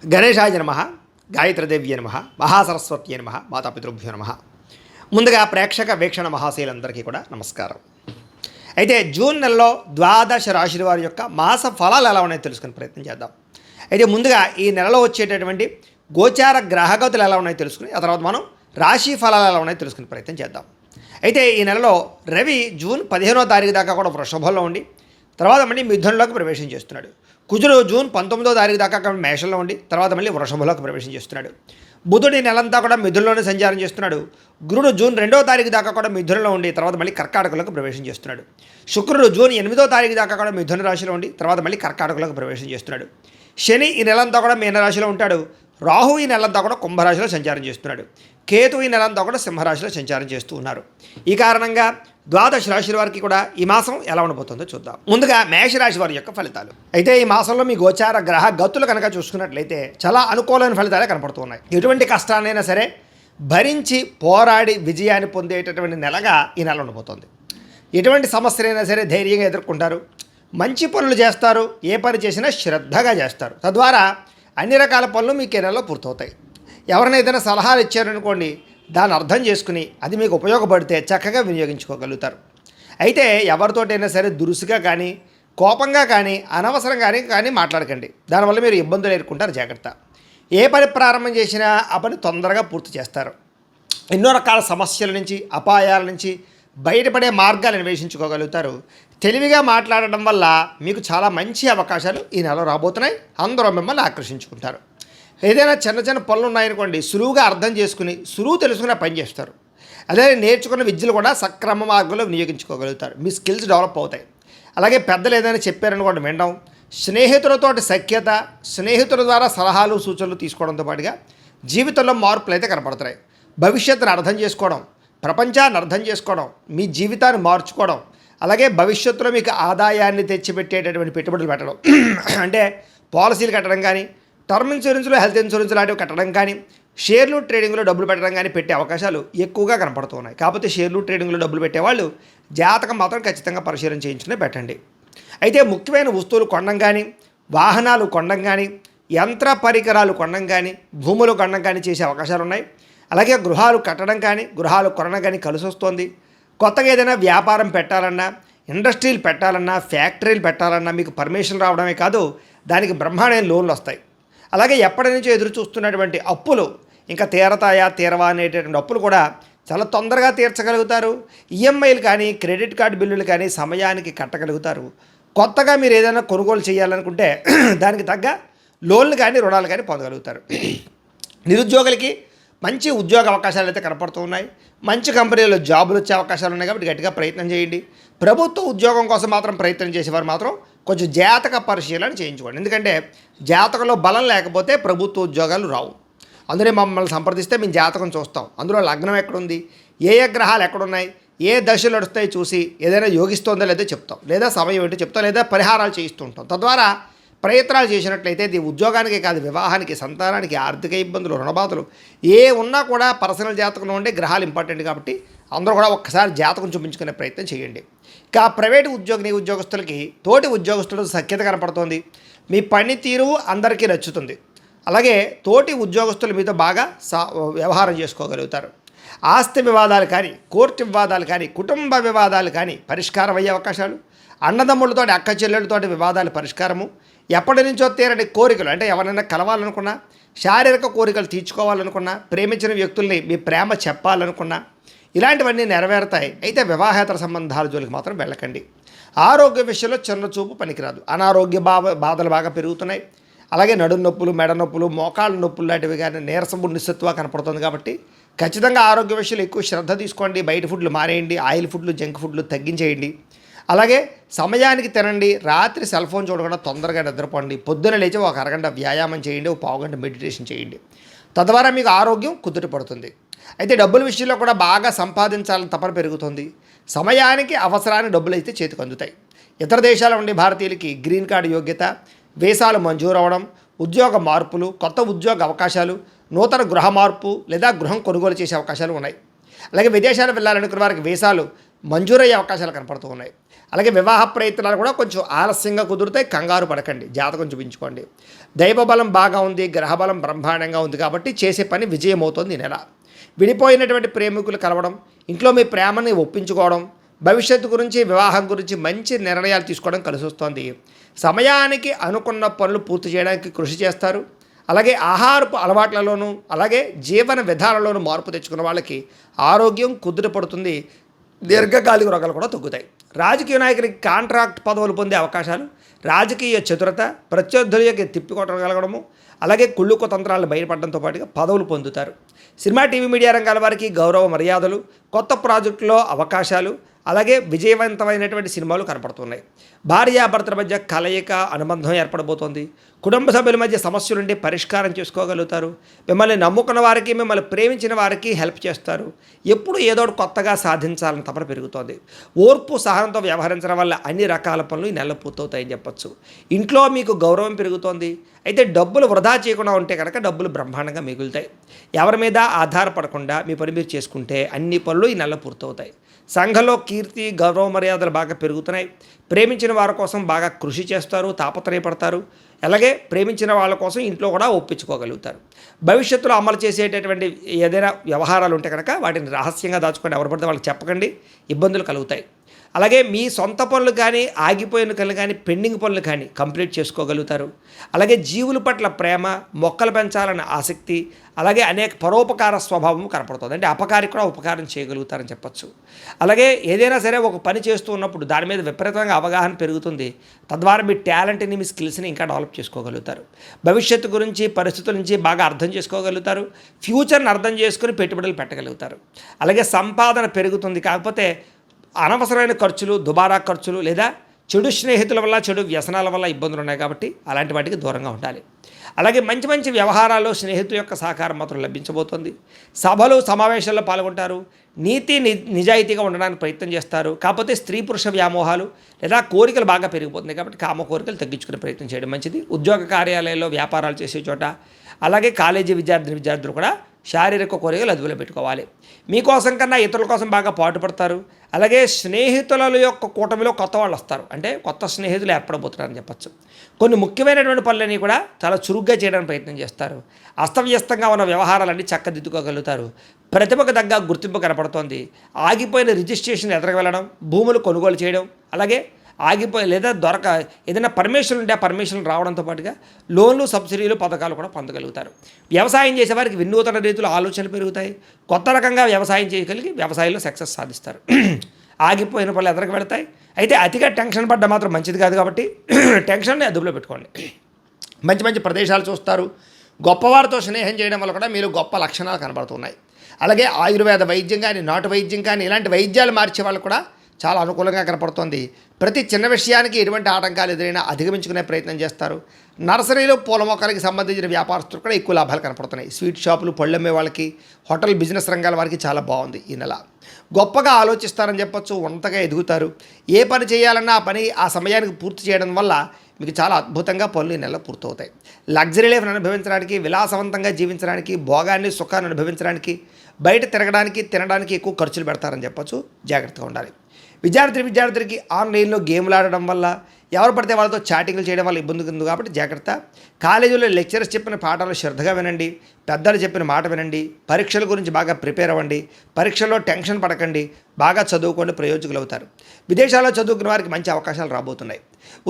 గణేశాయ నమ, గాయత్రీదేవ్య నమ, మహాసరస్వత్యే నమ, మాతాపితృభ్యో నమ. ముందుగా ప్రేక్షక వీక్షణ మహాశైలందరికీ కూడా నమస్కారం. అయితే జూన్ నెలలో ద్వాదశ రాశుల వారి యొక్క మాస ఫలాలు ఎలా ఉన్నాయో తెలుసుకునే ప్రయత్నం చేద్దాం. అయితే ముందుగా ఈ నెలలో వచ్చేటటువంటి గోచార గ్రహగతులు ఎలా ఉన్నాయో తెలుసుకుని ఆ తర్వాత మనం రాశి ఫలాలు ఎలా ఉన్నాయో తెలుసుకునే ప్రయత్నం చేద్దాం. అయితే ఈ నెలలో రవి జూన్ 15వ తారీఖు దాకా కూడా వృషభంలో ఉండి తర్వాత మళ్ళీ మిథునంలోకి ప్రవేశం చేస్తున్నాడు. కుజుడు జూన్ 19వ తారీఖు దాకా మేషంలో ఉండి తర్వాత మళ్ళీ వృషభంలోకి ప్రవేశం చేస్తున్నాడు. బుధుడు ఈ నెలంతా కూడా మిథునంలోనే సంచారం చేస్తున్నాడు. గురుడు జూన్ 2వ తారీఖు దాకా కూడా మిథునంలో ఉండి తర్వాత మళ్ళీ కర్కాటకంలోకి ప్రవేశం చేస్తున్నాడు. శుక్రుడు జూన్ 8వ తారీఖు దాకా కూడా మిథున రాశిలో ఉండి తర్వాత మళ్ళీ కర్కాటకంలోకి ప్రవేశం చేస్తున్నాడు. శని ఈ నెలంతా కూడా మీనరాశిలో ఉంటాడు. రాహు ఈ నెలంతా కూడా కుంభరాశిలో సంచారం చేస్తున్నాడు. కేతు ఈ నెలంతా కూడా సింహరాశిలో సంచారం చేస్తూ ఉన్నారు. ఈ కారణంగా ద్వాదశ రాశి వారికి కూడా ఈ మాసం ఎలా ఉండబోతుందో చూద్దాం. ముందుగా మేషరాశి వారి యొక్క ఫలితాలు. అయితే ఈ మాసంలో మీ గోచార గ్రహ గతులు కనుక చూసుకున్నట్లయితే చాలా అనుకూలమైన ఫలితాలే కనపడుతున్నాయి. ఎటువంటి కష్టాన్నైనా సరే భరించి పోరాడి విజయాన్ని పొందేటటువంటి నెలగా ఈ నెల ఉండబోతోంది. ఎటువంటి సమస్యలైనా సరే ధైర్యంగా ఎదుర్కొంటారు. మంచి పనులు చేస్తారు. ఏ పని చేసినా శ్రద్ధగా చేస్తారు. తద్వారా అన్ని రకాల పనులు మీకు ఈ నెలలో పూర్తవుతాయి. ఎవరైనా ఏదైనా సలహాలు ఇచ్చారనుకోండి, దాన్ని అర్థం చేసుకుని అది మీకు ఉపయోగపడితే చక్కగా వినియోగించుకోగలుగుతారు. అయితే ఎవరితోటైనా సరే దురుసుగా కానీ కోపంగా కానీ అనవసరంగానే కానీ మాట్లాడకండి. దానివల్ల మీరు ఇబ్బందులు ఎదుర్కొంటారు. జాగ్రత్త. ఏ పని ప్రారంభం చేసినా ఆ పని తొందరగా పూర్తి చేస్తారు. ఎన్నో రకాల సమస్యల నుంచి అపాయాల నుంచి బయటపడే మార్గాలు అన్వేషించుకోగలుగుతారు. తెలివిగా మాట్లాడడం వల్ల మీకు చాలా మంచి అవకాశాలు ఈ నెలలో రాబోతున్నాయి. అందరూ మిమ్మల్ని ఆకర్షించుకుంటారు. ఏదైనా చిన్న చిన్న పనులు ఉన్నాయనుకోండి, సులువుగా అర్థం చేసుకుని సులువు తెలుసుకునే పని చేస్తారు. అదే నేర్చుకున్న విద్యలు కూడా సక్రమ మార్గంలో వినియోగించుకోగలుగుతారు. మీ స్కిల్స్ డెవలప్ అవుతాయి. అలాగే పెద్దలు ఏదైనా చెప్పారనుకోండి వినడం, స్నేహితులతోటి సఖ్యత, స్నేహితుల ద్వారా సలహాలు సూచనలు తీసుకోవడంతో పాటుగా జీవితంలో మార్పులు అయితే కనపడుతున్నాయి. భవిష్యత్తును అర్థం చేసుకోవడం, ప్రపంచాన్ని అర్థం చేసుకోవడం, మీ జీవితాన్ని మార్చుకోవడం, అలాగే భవిష్యత్తులో మీకు ఆదాయాన్ని తెచ్చిపెట్టేటటువంటి పెట్టుబడులు పెట్టడం అంటే పాలసీలు కట్టడం కానీ, టర్మ్ ఇన్సూరెన్స్లో హెల్త్ ఇన్సూరెన్స్ లాంటివి కట్టడం కానీ, షేర్లు ట్రేడింగ్లో డబ్బులు పెట్టడం కానీ పెట్టే అవకాశాలు ఎక్కువగా కనపడుతున్నాయి. కాకపోతే షేర్లు ట్రేడింగ్లో డబ్బులు పెట్టేవాళ్ళు జాతకం మాత్రం ఖచ్చితంగా పరిశీలన చేయించుకునే పెట్టండి. అయితే ముఖ్యమైన వస్తువులు కొనడం కానీ, వాహనాలు కొనడం కానీ, యంత్ర పరికరాలు కొనడం కానీ, భూములు కొనడం కానీ చేసే అవకాశాలు ఉన్నాయి. అలాగే గృహాలు కట్టడం కానీ, గృహాలు కొనడం కానీ కలిసి వస్తుంది. కొత్తగా ఏదైనా వ్యాపారం పెట్టాలన్నా, ఇండస్ట్రీలు పెట్టాలన్నా, ఫ్యాక్టరీలు పెట్టాలన్నా మీకు పర్మిషన్ రావడమే కాదు, దానికి బ్రహ్మాండమైన లోన్లు వస్తాయి. అలాగే ఎప్పటి నుంచో ఎదురు చూస్తున్నటువంటి అప్పులు ఇంకా తీరతాయా తీరవా అనేటటువంటి అప్పులు కూడా చాలా తొందరగా తీర్చగలుగుతారు. ఈఎంఐలు కానీ, క్రెడిట్ కార్డు బిల్లులు కానీ సమయానికి కట్టగలుగుతారు. కొత్తగా మీరు ఏదైనా కొనుగోలు చేయాలనుకుంటే దానికి తగ్గ లోన్లు కానీ రుణాలు కానీ పొందగలుగుతారు. నిరుద్యోగులకి మంచి ఉద్యోగ అవకాశాలు అయితే కనపడుతూ ఉన్నాయి. మంచి కంపెనీలో జాబులు వచ్చే అవకాశాలు ఉన్నాయి. కాబట్టి గట్టిగా ప్రయత్నం చేయండి. ప్రభుత్వ ఉద్యోగం కోసం మాత్రం ప్రయత్నం చేసేవారు మాత్రం కొంచెం జాతక పరిశీలన చేయించుకోండి. ఎందుకంటే జాతకంలో బలం లేకపోతే ప్రభుత్వ ఉద్యోగాలు రావు. అందులో మమ్మల్ని సంప్రదిస్తే మేము జాతకం చూస్తాం. అందులో లగ్నం ఎక్కడుంది, ఏ ఏ గ్రహాలు ఎక్కడున్నాయి, ఏ దశలు నడుస్తాయి చూసి ఏదైనా యోగిస్తుందో లేదో చెప్తాం, లేదా సమయం ఏంటో చెప్తాం, లేదా పరిహారాలు చేయిస్తూ ఉంటాం. తద్వారా ప్రయత్నాలు చేసినట్లయితే ఇది ఉద్యోగానికి కాదు, వివాహానికి, సంతానానికి, ఆర్థిక ఇబ్బందులు, రుణబాధలు ఏ ఉన్నా కూడా పర్సనల్ జాతకంలో ఉండే గ్రహాలు ఇంపార్టెంట్. కాబట్టి అందరూ కూడా ఒక్కసారి జాతకం చూపించుకునే ప్రయత్నం చేయండి. ఇక ప్రైవేటు ఉద్యోగస్తులకి తోటి ఉద్యోగస్తులతో సఖ్యత కనపడుతోంది. మీ పనితీరు అందరికీ నచ్చుతుంది. అలాగే తోటి ఉద్యోగస్తులు మీతో బాగా వ్యవహారం చేసుకోగలుగుతారు. ఆస్తి వివాదాలు కానీ, కోర్టు వివాదాలు కానీ, కుటుంబ వివాదాలు కానీ పరిష్కారం అయ్యే అవకాశాలు, అన్నదమ్ములతోటి అక్క చెల్లెళ్ళతోటి వివాదాలు పరిష్కారము, ఎప్పటి నుంచో తీరని కోరికలు అంటే ఎవరైనా కలవాలనుకున్నా, శారీరక కోరికలు తీర్చుకోవాలనుకున్నా, ప్రేమించిన వ్యక్తుల్ని మీ ప్రేమ చెప్పాలనుకున్నా ఇలాంటివన్నీ నెరవేరుతాయి. అయితే వివాహేతర సంబంధాల జోలికి మాత్రం వెళ్ళకండి. ఆరోగ్య విషయంలో చిన్న చూపు పనికిరాదు. అనారోగ్య బాధలు బాగా పెరుగుతున్నాయి. అలాగే నడుము నొప్పులు, మెడ నొప్పులు, మోకాళ్ళ నొప్పులు లాంటివి కానీ నీరసము నిస్సత్తుగా కనపడుతుంది. కాబట్టి ఖచ్చితంగా ఆరోగ్య విషయంలో ఎక్కువ శ్రద్ధ తీసుకోండి. బయట ఫుడ్లు మానేయండి. ఆయిల్ ఫుడ్లు, జంక్ ఫుడ్లు తగ్గించేయండి. అలాగే సమయానికి తినండి. రాత్రి సెల్ ఫోన్ చూడకుండా తొందరగా నిద్రపోండి. పొద్దున లేచి ఒక అరగంట వ్యాయామం చేయండి. ఒక పావుగంట మెడిటేషన్ చేయండి. తద్వారా మీకు ఆరోగ్యం కుదుట పడుతుంది. అయితే డబ్బుల విషయంలో కూడా బాగా సంపాదించాలని తపన పెరుగుతుంది. సమయానికి అవసరానికి డబ్బులు అయితే చేతికి అందుతాయి. ఇతర దేశాల ఉండే భారతీయులకి గ్రీన్ కార్డు యోగ్యత, వీసాలు మంజూరు అవ్వడం, ఉద్యోగ మార్పులు, కొత్త ఉద్యోగ అవకాశాలు, నూతన గృహ మార్పు లేదా గృహం కొనుగోలు చేసే అవకాశాలు ఉన్నాయి. అలాగే విదేశాలు వెళ్ళాలనుకున్న వారికి వీసాలు మంజూరయ్యే అవకాశాలు కనపడుతూ ఉన్నాయి. అలాగే వివాహ ప్రయత్నాలు కూడా కొంచెం ఆలస్యంగా కుదురుతాయి. కంగారు పడకండి, జాతకం చూపించుకోండి. దైవబలం బాగా ఉంది, గ్రహబలం బ్రహ్మాండంగా ఉంది కాబట్టి చేసే పని విజయం అవుతుంది ఈ నెల. విడిపోయినటువంటి ప్రేమికులు కలవడం, ఇంట్లో మీ ప్రేమని ఒప్పించుకోవడం, భవిష్యత్తు గురించి వివాహం గురించి మంచి నిర్ణయాలు తీసుకోవడం కలిసి వస్తుంది. సమయానికి అనుకున్న పనులు పూర్తి చేయడానికి కృషి చేస్తారు. అలాగే ఆహారపు అలవాట్లలోనూ అలాగే జీవన విధానంలోనూ మార్పు తెచ్చుకున్న వాళ్ళకి ఆరోగ్యం కుదుటపడుతుంది. దీర్ఘకాలిక రోగాలు కూడా తగ్గుతాయి. రాజకీయ నాయకుడికి కాంట్రాక్ట్ పదవులు పొందే అవకాశాలు, రాజకీయ చతురత, ప్రత్యర్థులకి తిప్పికొట్టగలగడము, అలాగే కుళ్ళుకు తంత్రాలను బయటపడడంతో పాటుగా పదవులు పొందుతారు. సినిమా, టీవీ, మీడియా రంగాల వారికి గౌరవ మర్యాదలు, కొత్త ప్రాజెక్టులో అవకాశాలు, అలాగే విజయవంతమైనటువంటి సినిమాలు కనపడుతున్నాయి. భార్యాభర్తల మధ్య కలయిక, అనుబంధం ఏర్పడబోతోంది. కుటుంబ సభ్యుల మధ్య సమస్యల నుండి పరిష్కారం చేసుకోగలుగుతారు. మిమ్మల్ని నమ్ముకున్న వారికి, మిమ్మల్ని ప్రేమించిన వారికి హెల్ప్ చేస్తారు. ఎప్పుడు ఏదో కొత్తగా సాధించాలని తపన పెరుగుతోంది. ఓర్పు సహనంతో వ్యవహరించడం వల్ల అన్ని రకాల పనులు ఈ నెలలో పూర్తవుతాయని చెప్పచ్చు. ఇంట్లో మీకు గౌరవం పెరుగుతోంది. అయితే డబ్బులు వృధా చేయకుండా ఉంటే కనుక డబ్బులు బ్రహ్మాండంగా మిగులుతాయి. ఎవరి మీద ఆధారపడకుండా మీ పని మీరు చేసుకుంటే అన్ని పనులు ఈ నెలలో పూర్తవుతాయి. సంఘంలో కీర్తి, గౌరవ మర్యాదలు బాగా పెరుగుతున్నాయి. ప్రేమించిన వారి కోసం బాగా కృషి చేస్తారు, తాపత్రయపడతారు. అలాగే ప్రేమించిన వాళ్ళ కోసం ఇంట్లో కూడా ఒప్పించుకోగలుగుతారు. భవిష్యత్తులో అమలు చేసేటటువంటి ఏదైనా వ్యవహారాలు ఉంటే కనుక వాటిని రహస్యంగా దాచుకొని ఎవరు పడితే వాళ్ళకి చెప్పకండి, ఇబ్బందులు కలుగుతాయి. అలాగే మీ సొంత పనులు కానీ, ఆగిపోయిన పనులు కానీ, పెండింగ్ పనులు కానీ కంప్లీట్ చేసుకోగలుగుతారు. అలాగే జీవుల పట్ల ప్రేమ, మొక్కలు పెంచాలన్న ఆసక్తి, అలాగే అనేక పరోపకార స్వభావం కనపడుతుంది. అంటే అపకారికి కూడా ఉపకారం చేయగలుగుతారని చెప్పచ్చు. అలాగే ఏదైనా సరే ఒక పని చేస్తూ ఉన్నప్పుడు దాని మీద విపరీతంగా అవగాహన పెరుగుతుంది. తద్వారా మీ టాలెంట్ని, మీ స్కిల్స్ని ఇంకా డెవలప్ చేసుకోగలుగుతారు. భవిష్యత్తు గురించి, పరిస్థితుల నుంచి బాగా అర్థం చేసుకోగలుగుతారు. ఫ్యూచర్ని అర్థం చేసుకుని పెట్టుబడులు పెట్టగలుగుతారు. అలాగే సంపాదన పెరుగుతుంది. కాకపోతే అనవసరమైన ఖర్చులు, దుబారా ఖర్చులు లేదా చెడు స్నేహితుల వల్ల, చెడు వ్యసనాల వల్ల ఇబ్బందులు ఉన్నాయి కాబట్టి అలాంటి వాటికి దూరంగా ఉండాలి. అలాగే మంచి మంచి వ్యవహారాల్లో స్నేహితుల యొక్క సహకారం మాత్రం లభించబోతోంది. సభలు, సమావేశాల్లో పాల్గొంటారు. నీతి నిజాయితీగా ఉండడానికి ప్రయత్నం చేస్తారు. కాకపోతే స్త్రీ పురుష వ్యామోహాలు లేదా కోరికలు బాగా పెరిగిపోతుంది కాబట్టి కామ కోరికలు తగ్గించుకునే ప్రయత్నం చేయడం మంచిది. ఉద్యోగ కార్యాలయాల్లో, వ్యాపారాలు చేసే చోట, అలాగే కాలేజీ విద్యార్థులు కూడా శారీరక కోరికలు అదుపులో పెట్టుకోవాలి. మీకోసం కన్నా ఇతరుల కోసం బాగా పాటుపడతారు. అలాగే స్నేహితుల యొక్క కూటమిలో కొత్త వాళ్ళు వస్తారు. అంటే కొత్త స్నేహితులు ఏర్పడబోతున్నారని చెప్పచ్చు. కొన్ని ముఖ్యమైనటువంటి పనులన్నీ కూడా చాలా చురుగ్గా చేయడానికి ప్రయత్నం చేస్తారు. అస్తవ్యస్తంగా ఉన్న వ్యవహారాలన్నీ చక్కదిద్దుకోగలుగుతారు. ప్రతిభకు తగ్గ గుర్తింపు కనపడుతోంది. ఆగిపోయిన రిజిస్ట్రేషన్ ఎదురుకు వెళ్ళడం, భూములు కొనుగోలు చేయడం, అలాగే ఆగిపోయి లేదా ఏదైనా పర్మిషన్ ఉంటే ఆ పర్మిషన్లు రావడంతో పాటుగా లోన్లు, సబ్సిడీలు, పథకాలు కూడా పొందగలుగుతారు. వ్యవసాయం చేసేవారికి వినూతన రీతిలో ఆలోచనలు పెరుగుతాయి. కొత్త రకంగా వ్యవసాయం చేయగలిగి వ్యవసాయంలో సక్సెస్ సాధిస్తారు. ఆగిపోయిన పనులు ఎదరికి వెళతాయి. అయితే అతిగా టెన్షన్ పడ్డ మాత్రం మంచిది కాదు కాబట్టి టెన్షన్ని అదుపులో పెట్టుకోండి. మంచి మంచి ప్రదేశాలు చూస్తారు. గొప్పవారితో స్నేహం చేయడం వల్ల కూడా మీరు గొప్ప లక్షణాలు కనబడుతున్నాయి. అలాగే ఆయుర్వేద వైద్యం కానీ, నాటు వైద్యం కానీ ఇలాంటి వైద్యాలు మార్చే వాళ్ళు కూడా చాలా అనుకూలంగా కనపడుతోంది. ప్రతి చిన్న విషయానికి ఎటువంటి ఆటంకాలు ఎదురైనా అధిగమించుకునే ప్రయత్నం చేస్తారు. నర్సరీలు, పూల మొక్కలకి సంబంధించిన వ్యాపారస్తులు కూడా ఎక్కువ లాభాలు కనపడుతున్నాయి. స్వీట్ షాపులు, పళ్ళమ్మే వాళ్ళకి, హోటల్ బిజినెస్ రంగాల వారికి చాలా బాగుంది ఈ నెల. గొప్పగా ఆలోచిస్తారని చెప్పొచ్చు. ఉన్నతగా ఎదుగుతారు. ఏ పని చేయాలన్నా ఆ పని ఆ సమయానికి పూర్తి చేయడం వల్ల మీకు చాలా అద్భుతంగా పనులు ఈ నెలలో పూర్తవుతాయి. లగ్జరీ లైఫ్ని అనుభవించడానికి, విలాసవంతంగా జీవించడానికి, భోగాన్ని, సుఖాన్ని అనుభవించడానికి, బయట తిరగడానికి, తినడానికి ఎక్కువ ఖర్చులు పెడతారని చెప్పొచ్చు. జాగ్రత్తగా ఉండాలి. విద్యార్థులకి ఆన్లైన్లో గేమ్లు ఆడడం వల్ల, ఎవరు పడితే వాళ్ళతో చాటింగ్లు చేయడం వల్ల ఇబ్బంది ఉంది కాబట్టి జాగ్రత్త. కాలేజీలో లెక్చరర్స్ చెప్పిన పాఠాలు శ్రద్ధగా వినండి. పెద్దలు చెప్పిన మాట వినండి. పరీక్షల గురించి బాగా ప్రిపేర్ అవ్వండి. పరీక్షల్లో టెన్షన్ పడకండి. బాగా చదువుకోండి, ప్రయోజకులు అవుతారు. విదేశాల్లో చదువుకున్న వారికి మంచి అవకాశాలు రాబోతున్నాయి.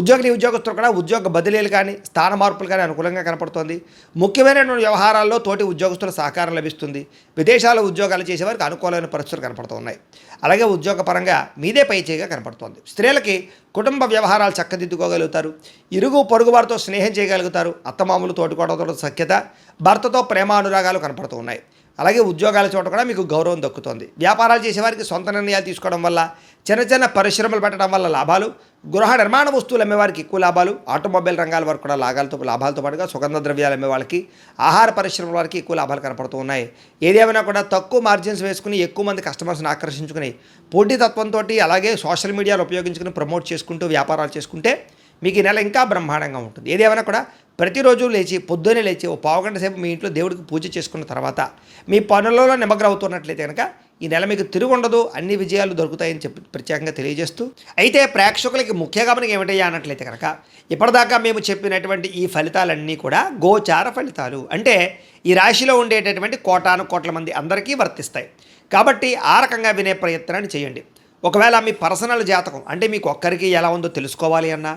ఉద్యోగస్తులు కూడా ఉద్యోగ బదిలీలు కానీ, స్థాన మార్పులు కానీ అనుకూలంగా కనపడుతోంది. ముఖ్యమైనటువంటి వ్యవహారాల్లో తోటి ఉద్యోగస్తుల సహకారం లభిస్తుంది. విదేశాల్లో ఉద్యోగాలు చేసేవారికి అనుకూలమైన పరిస్థితులు కనపడుతున్నాయి. అలాగే ఉద్యోగపరంగా మీదే పై చేయిగా కనపడుతోంది. స్త్రీలకి కుటుంబ వ్యవహారాలు చక్కదిద్దుకోగలుగుతారు. ఇరుగు పొరుగు వారితో స్నేహం చేయగలుగుతారు. అత్తమామలు, తోటికోడలతో సఖ్యత, భర్తతో ప్రేమానురాగాలు కనపడుతూ ఉన్నాయి. అలాగే ఉద్యోగాల చోట కూడా మీకు గౌరవం దక్కుతోంది. వ్యాపారాలు చేసేవారికి సొంత నిర్ణయాలు తీసుకోవడం వల్ల, చిన్న చిన్న పరిశ్రమలు పెట్టడం వల్ల లాభాలు, గృహ నిర్మాణ వస్తువులు అమ్మేవారికి ఎక్కువ లాభాలు, ఆటోమొబైల్ రంగాల వరకు కూడా లాభాలతో పాటుగా సుగంధ ద్రవ్యాలు అమ్మే వాళ్ళకి, ఆహార పరిశ్రమల వారికి ఎక్కువ లాభాలు కనపడుతూ ఉన్నాయి. ఏదేమైనా కూడా తక్కువ మార్జిన్స్ వేసుకుని ఎక్కువ మంది కస్టమర్స్ని ఆకర్షించుకుని పోటీతత్వంతో అలాగే సోషల్ మీడియాలో ఉపయోగించుకుని ప్రమోట్ చేసుకుంటూ వ్యాపారాలు చేసుకుంటే మీకు ఈ నెల ఇంకా బ్రహ్మాండంగా ఉంటుంది. ఏదేమైనా కూడా ప్రతిరోజు పొద్దున్నే లేచి ఓ పావుగంట సేపు మీ ఇంట్లో దేవుడికి పూజ చేసుకున్న తర్వాత మీ పనులలో నిమగ్నం అవుతున్నట్లయితే కనుక ఈ నెల మీకు తిరుగుండదు, అన్ని విజయాలు దొరుకుతాయని చెప్పి ప్రత్యేకంగా తెలియజేస్తూ, అయితే ప్రేక్షకులకి ముఖ్య గమనిక ఏమిటయ్యా అన్నట్లయితే కనుక ఇప్పటిదాకా మేము చెప్పినటువంటి ఈ ఫలితాలన్నీ కూడా గోచార ఫలితాలు, అంటే ఈ రాశిలో ఉండేటటువంటి కోటాను కోట్ల మంది అందరికీ వర్తిస్తాయి. కాబట్టి ఆ రకంగా వినే ప్రయత్నాన్ని చేయండి. ఒకవేళ మీ పర్సనల్ జాతకం అంటే మీకు ఒక్కరికి ఎలా ఉందో తెలుసుకోవాలి అన్నా,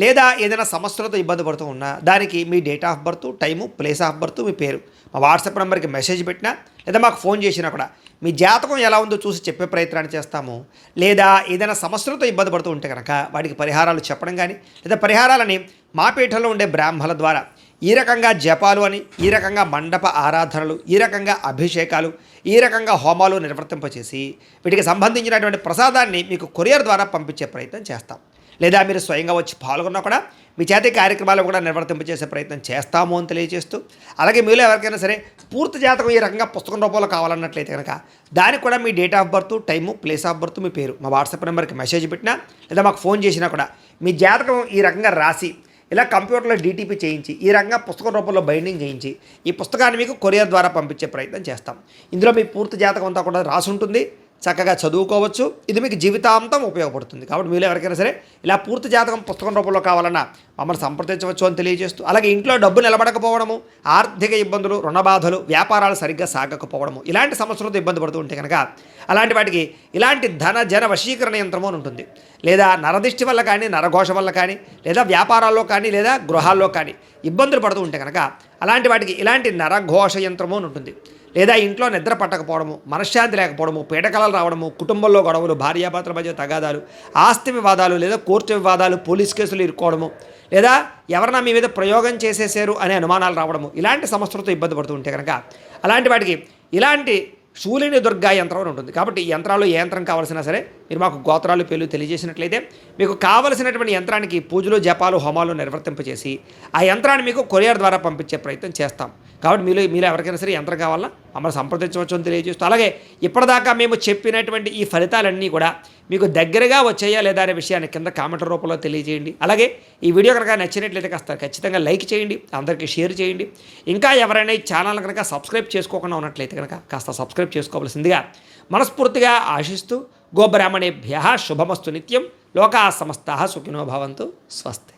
లేదా ఏదైనా సమస్యలతో ఇబ్బంది పడుతూ ఉన్నా దానికి మీ date of birth, time, place of birth, మీ పేరు మా వాట్సాప్ నెంబర్కి మెసేజ్ పెట్టినా లేదా మాకు ఫోన్ చేసినా కూడా మీ జాతకం ఎలా ఉందో చూసి చెప్పే ప్రయత్నాన్ని చేస్తాము. లేదా ఏదైనా సమస్యలతో ఇబ్బంది పడుతూ ఉంటే కనుక వాటికి పరిహారాలు చెప్పడం కానీ, లేదా పరిహారాలని మా పీఠంలో ఉండే బ్రాహ్మణుల ద్వారా ఈ రకంగా జపాలు అని, ఈ రకంగా మండప ఆరాధనలు, ఈ రకంగా అభిషేకాలు, ఈ రకంగా హోమాలు నిర్వర్తింపచేసి వీటికి సంబంధించినటువంటి ప్రసాదాన్ని మీకు కొరియర్ ద్వారా పంపించే ప్రయత్నం చేస్తాం. లేదా మీరు స్వయంగా వచ్చి పాల్గొన్నా కూడా మీ చేతి కార్యక్రమాలు కూడా నిర్వర్తింపచేసే ప్రయత్నం చేస్తాము అని తెలియజేస్తూ, అలాగే మీలో ఎవరికైనా సరే పూర్తి జాతకం ఈ రకంగా పుస్తకం రూపంలో కావాలన్నట్లయితే కనుక దానికి కూడా మీ date of birth, time, place of birth, మీ పేరు మా వాట్సాప్ నెంబర్కి మెసేజ్ పెట్టినా లేదా మాకు ఫోన్ చేసినా కూడా మీ జాతకం ఈ రకంగా రాసి ఇలా కంప్యూటర్లో డీటీపీ చేయించి ఈ రకంగా పుస్తకం రూపంలో బైండింగ్ చేయించి ఈ పుస్తకాన్ని మీకు కొరియర్ ద్వారా పంపించే ప్రయత్నం చేస్తాం. ఇందులో మీ పూర్తి జాతకం అంతా కూడా రాసి ఉంటుంది, చక్కగా చదువుకోవచ్చు. ఇది మీకు జీవితాంతం ఉపయోగపడుతుంది. కాబట్టి మీలో ఎవరికైనా సరే ఇలా పూర్తి జాతకం పుస్తకం రూపంలో కావాలన్నా మమ్మల్ని సంప్రదించవచ్చు అని తెలియజేస్తూ, అలాగే ఇంట్లో డబ్బు నిలబడకపోవడము, ఆర్థిక ఇబ్బందులు, రుణ బాధలు, వ్యాపారాలు సరిగ్గా సాగకపోవడము, ఇలాంటి సమస్యలతో ఇబ్బంది పడుతూ ఉంటే కనుక అలాంటి వాటికి ఇలాంటి ధన జన వశీకరణ యంత్రము అని ఉంటుంది. లేదా నరదిష్టి వల్ల కానీ, నరఘోష వల్ల కానీ, లేదా వ్యాపారాల్లో కానీ, లేదా గృహాల్లో కానీ ఇబ్బందులు పడుతూ ఉంటే కనుక అలాంటి వాటికి ఇలాంటి నరఘోష యంత్రము అని ఉంటుంది. లేదా ఇంట్లో నిద్ర పట్టకపోవడము, మనశ్శాంతి లేకపోవడము, పీడకలలు రావడము, కుటుంబంలో గొడవలు, భార్యాభర్తల మధ్య తగాదాలు, ఆస్తి వివాదాలు, లేదా కోర్టు వివాదాలు, పోలీస్ కేసులు ఇరుక్కోవడము, లేదా ఎవరన్నా మీ మీద ప్రయోగం చేసేసారు అనే అనుమానాలు రావడము, ఇలాంటి సమస్యలతో ఇబ్బంది పడుతూ ఉంటే కనుక అలాంటి వాటికి ఇలాంటి శూలిని దుర్గా యంత్రం అని ఉంటుంది. కాబట్టి ఈ యంత్రాలు ఏ యంత్రం కావాల్సినా సరే మీరు మాకు గోత్రాలు పేర్లు తెలియజేసినట్లయితే మీకు కావలసినటువంటి యంత్రానికి పూజలు, జపాలు, హోమాలు నిర్వర్తింపచేసి ఆ యంత్రాన్ని మీకు కొరియర్ ద్వారా పంపించే ప్రయత్నం చేస్తాం. కాబట్టి మీలో ఎవరికైనా సరే యంత్రం కావాలన్నా మమ్మల్ని సంప్రదించవచ్చు అని తెలియజేస్తూ, అలాగే ఇప్పటిదాకా మేము చెప్పినటువంటి ఈ ఫలితాలన్నీ కూడా మీకు దగ్గరగా వచ్చాయా లేదా అనే విషయాన్ని కింద కామెంట్ రూపంలో తెలియజేయండి. అలాగే ఈ వీడియో కనుక నచ్చినట్లయితే కాస్త ఖచ్చితంగా లైక్ చేయండి, అందరికీ షేర్ చేయండి. ఇంకా ఎవరైనా ఈ ఛానల్ కనుక సబ్స్క్రైబ్ చేసుకోకుండా ఉన్నట్లయితే కనుక కాస్త సబ్స్క్రైబ్ చేసుకోవాల్సిందిగా మనస్ఫూర్తిగా ఆశిస్తూ, గోబ్రాహ్మణేభ్యః శుభమస్తు నిత్యం, లోకాః సమస్తాః సుఖినో భవంతు. స్వస్తి.